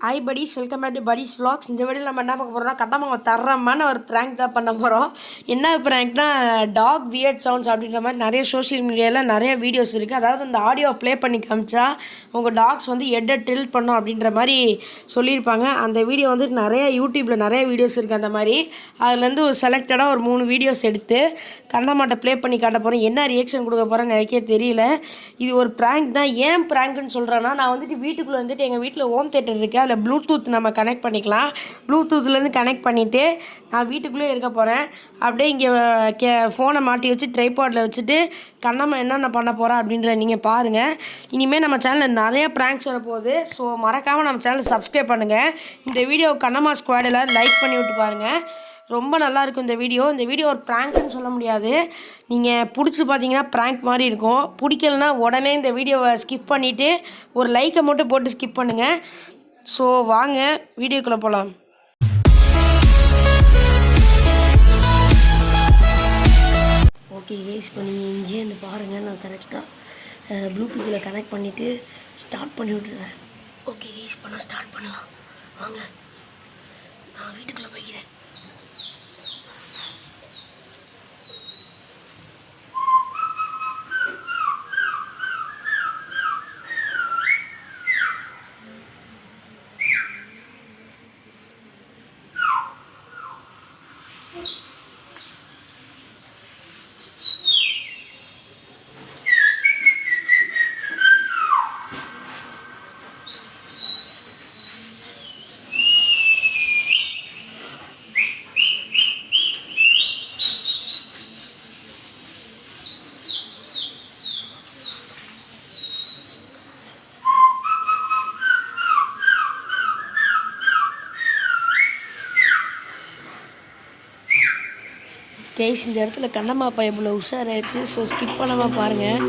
Hi buddies, welcome back to buddies vlogs. இந்த வீடியோவில் நம்ம என்ன பார்க்க போகிறோம்னா கட்டமாக தரமான ஒரு ப்ராங்க் தான் பண்ண போகிறோம். என்ன ப்ராங்க்னா டாக் வியர்ட் சவுண்ட்ஸ் அப்படின்ற மாதிரி நிறைய சோஷியல் மீடியாவில் நிறைய வீடியோஸ் இருக்குது. அதாவது அந்த ஆடியோ ப்ளே பண்ணி காமிச்சா உங்கள் டாக்ஸ் வந்து எட்டை ட்ரில் பண்ணும் அப்படின்ற மாதிரி சொல்லியிருப்பாங்க. அந்த வீடியோ வந்து நிறைய யூடியூப்பில் நிறைய வீடியோஸ் இருக்குது. அந்த மாதிரி அதுலேருந்து ஒரு செலக்டடாக ஒரு 3 வீடியோஸ் எடுத்து கண்ணமாட்டை ப்ளே பண்ணி காட்ட போகிறேன். என்ன ரியாக்ஷன் கொடுக்க போகிறேன்னு எனக்கே தெரியல. இது ஒரு ப்ராங்க் தான். ஏன் ப்ராங்க்னு சொல்கிறேன்னா, நான் வந்துட்டு வீட்டுக்குள்ளே வந்துட்டு எங்கள் வீட்டில் ஹோம் தேட்டர் இருக்குது. அதில் ப்ளூடூத் நம்ம கனெக்ட் பண்ணிக்கலாம். ப்ளூடூத்லேருந்து கனெக்ட் பண்ணிவிட்டு நான் வீட்டுக்குள்ளே இருக்க போகிறேன். அப்படியே இங்கே ஃபோனை மாட்டி வச்சு ட்ரைபாடில் வச்சுட்டு கண்ணம்மா என்னென்ன பண்ண போகிறா அப்படின்ற நீங்கள் பாருங்கள். இனிமேல் நம்ம சேனலில் நிறைய ப்ராங்க்ஸ் வரப்போகுது. ஸோ மறக்காமல் நம்ம சேனலை சப்ஸ்கிரைப் பண்ணுங்கள். இந்த வீடியோ கண்ணம்மா ஸ்குவாட் எல்லோரும் லைக் பண்ணி விட்டு பாருங்கள். ரொம்ப நல்லாயிருக்கும் இந்த வீடியோ ஒரு ப்ராங்க்னு சொல்ல முடியாது. நீங்கள் பிடிச்சி பார்த்தீங்கன்னா ப்ராங்க் மாதிரி இருக்கும். பிடிக்கலனா உடனே இந்த வீடியோவை ஸ்கிப் பண்ணிவிட்டு ஒரு லைக்கை மட்டும் போட்டு ஸ்கிப் பண்ணுங்கள். ஸோ வாங்க வீடியோக்குள்ளே போகலாம். ஓகே கேஸ், இப்போ நீங்கள் இங்கேயே வந்து பாருங்கள். நான் கரெக்டாக ப்ளூடூத்தில் கனெக்ட் பண்ணிவிட்டு ஸ்டார்ட் பண்ணி விட்டுறேன். ஓகே கேஸ், இப்போ நான் ஸ்டார்ட் பண்ணலாம். வாங்க, நான் வீட்டுக்குள்ளே போய்க்கிறேன். கேஸ், இந்த இடத்துல கண்ணம்மா பைப்பில் உஷாராயிடுச்சு. ஸோ ஸ்கிப் பண்ணாமல் பாருங்கள்.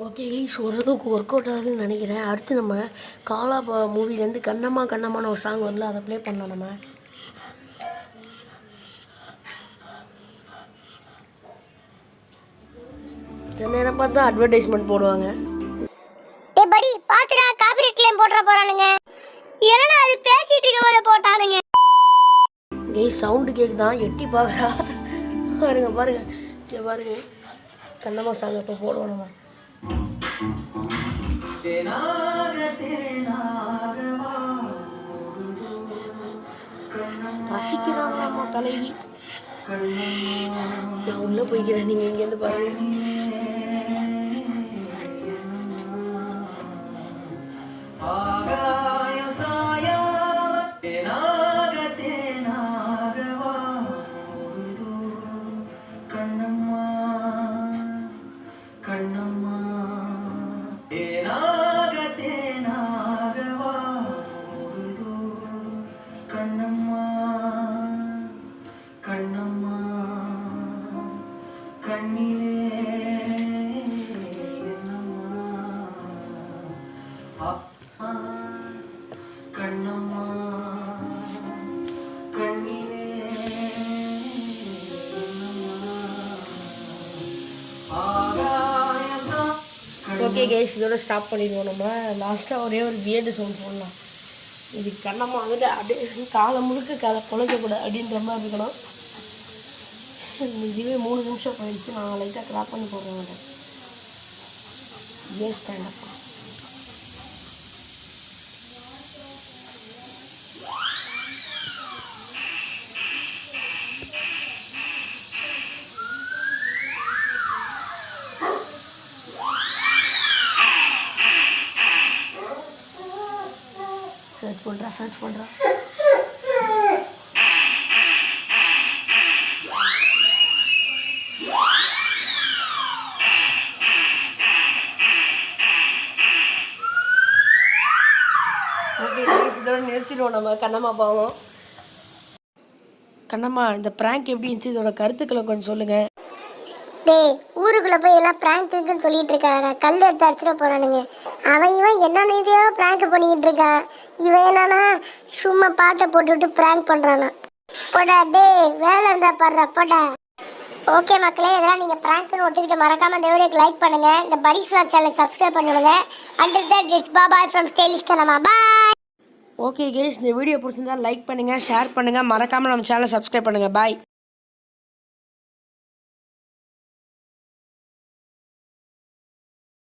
ஓகே கைஸ், ஓரளவுக்கு ஒர்க் அவுட் ஆகுதுன்னு நினைக்கிறேன். அடுத்து நம்ம காலா மூவிலேருந்து கண்ணம்மா கண்ணம்மான்னு ஒரு சாங் வரல, அதை ப்ளே பண்ணலாம். நம்ம இந்த நேரம் பார்த்தா அட்வர்டைஸ்மெண்ட் போடுவாங்க. டேய் படி, பாத்துடா, காப்பிரைட் கிளைம் போட்ற போறானுங்க. என்னடா அது பேசிட்டு இருக்கவத போட்டானுங்க. கைஸ், சவுண்டு கேக்குதான், எட்டி பார்க்குறா. பாருங்க பாருங்க, இங்கே பாருங்க. கண்ணம்மா சாங் இப்போ போடுவோம் நம்ம. ரசிக்கிறாங்களாம்மா தலைவி. நான் உள்ள போய்க்கிறேன், நீங்க இங்கேருந்து பாருங்க. ஓகே கேஸ், இதோட ஸ்டாப் பண்ணிடுவோம். நம்ம லாஸ்ட்டாக ஒரே ஒரு வியர்டு சவுண்ட் போடலாம். இது கண்ணம்மா வந்துட்டு அப்படியே காலம் முழுக்க குலைக்கக்கூடாது அப்படின்ற மாதிரி இருக்கணும். இதுவே 3 நிமிஷம் போயிடுச்சு. நான் லைட்டாக கிராப் பண்ணி போடுறேன். ஏ ஸ்டாண்டப் சர்ச் பண்ணுறா. இதோட நிறுத்திடுவோம் நம்ம கண்ணம்மா பாவம். கண்ணம்மா இந்த ப்ராங்க் எப்படி இருந்துச்சு, இதோட கருத்துக்களை கொஞ்சம் சொல்லுங்கள். டேய் ஊருக்குள்ள போய் எல்லாம் பிராங்க்குன்னு சொல்லிட்டு இருக்காடா, கல் எடுத்து அடிச்சிட போறானுங்க. அவன் இவன் என்னென்ன இதையோ பிராங்க் பண்ணிக்கிட்டு இருக்கா. இவன் என்னன்னா சும்மா பாட்டை போட்டுவிட்டு பிராங்க் பண்றானா. போடா டேய், வேலை இருந்தா பாடுறா போடா. ஓகே மக்களே, இதெல்லாம் நீங்க பிராங்க்னு ஒத்துக்கிட்டு மறக்காம இந்த வீடியோக்கு லைக் பண்ணுங்க. இந்த பரிஸ் vlog சேனல் சப்ஸ்கிரைப் பண்ணிவிடுங்க. Until that it's bye from stylish Kannamma. Bye. Okay guys, இந்த வீடியோ பிடிச்சிருந்தா லைக் பண்ணுங்கள், ஷேர் பண்ணுங்கள், மறக்காமல் நம்ம சேனலை சப்ஸ்கிரைப் பண்ணுங்கள். பாய்.